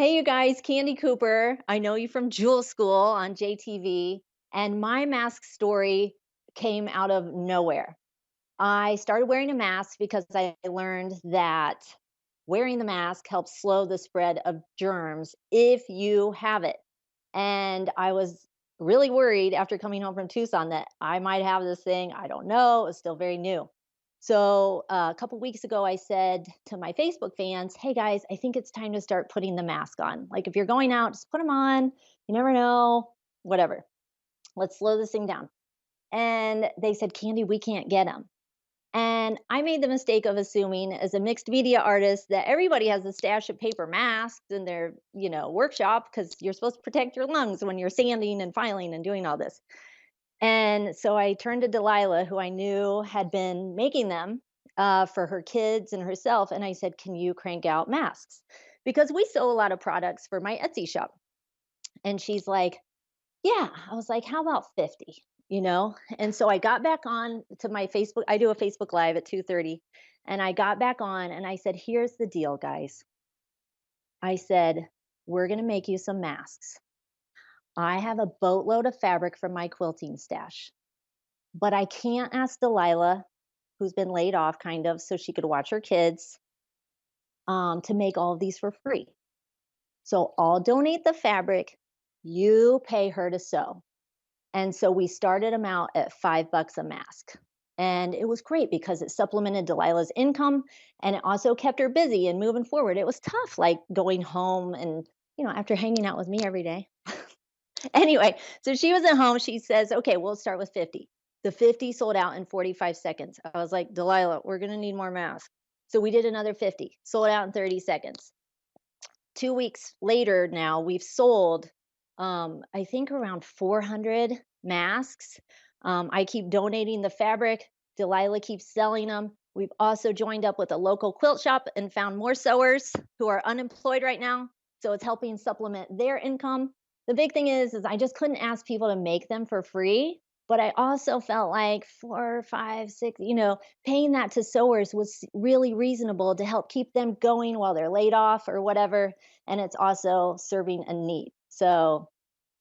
Hey, you guys, Candie Cooper. I know you from Jewel School on JTV, and my mask story came out of nowhere. I started wearing a mask because I learned that wearing the mask helps slow the spread of germs if you have it. And I was really worried after coming home from Tucson that I might have this thing. I don't know. It's still very new. So a couple weeks ago, I said to my Facebook fans, "Hey guys, I think it's time to start putting the mask on. Like if you're going out, just put them on. You never know. Whatever. Let's slow this thing down." And they said, "Candy, we can't get them." And I made the mistake of assuming as a mixed media artist that everybody has a stash of paper masks in their, workshop because you're supposed to protect your lungs when you're sanding and filing and doing all this. And so I turned to Delilah, who I knew had been making them for her kids and herself. And I said, "Can you crank out masks?" Because we sell a lot of products for my Etsy shop. And she's like, "Yeah." I was like, "How about 50?" And so I got back on to my Facebook. I do a Facebook Live at 2:30, and I got back on and I said, "Here's the deal, guys." I said, "We're going to make you some masks. I have a boatload of fabric from my quilting stash, but I can't ask Delilah, who's been laid off kind of so she could watch her kids, to make all of these for free. So I'll donate the fabric, you pay her to sew." And so we started them out at $5 a mask. And it was great because it supplemented Delilah's income and it also kept her busy and moving forward. It was tough, like going home and, after hanging out with me every day. Anyway, so she was at home. She says, "Okay, we'll start with 50." The 50 sold out in 45 seconds. I was like, "Delilah, we're going to need more masks." So we did another 50, sold out in 30 seconds. 2 weeks later now, we've sold, I think around 400 masks. I keep donating the fabric. Delilah keeps selling them. We've also joined up with a local quilt shop and found more sewers who are unemployed right now. So it's helping supplement their income. The big thing is I just couldn't ask people to make them for free. But I also felt like four, five, six, paying that to sewers was really reasonable to help keep them going while they're laid off or whatever. And it's also serving a need. So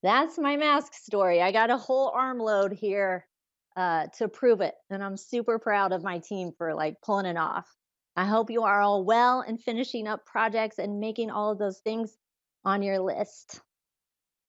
that's my mask story. I got a whole armload here to prove it. And I'm super proud of my team for like pulling it off. I hope you are all well and finishing up projects and making all of those things on your list.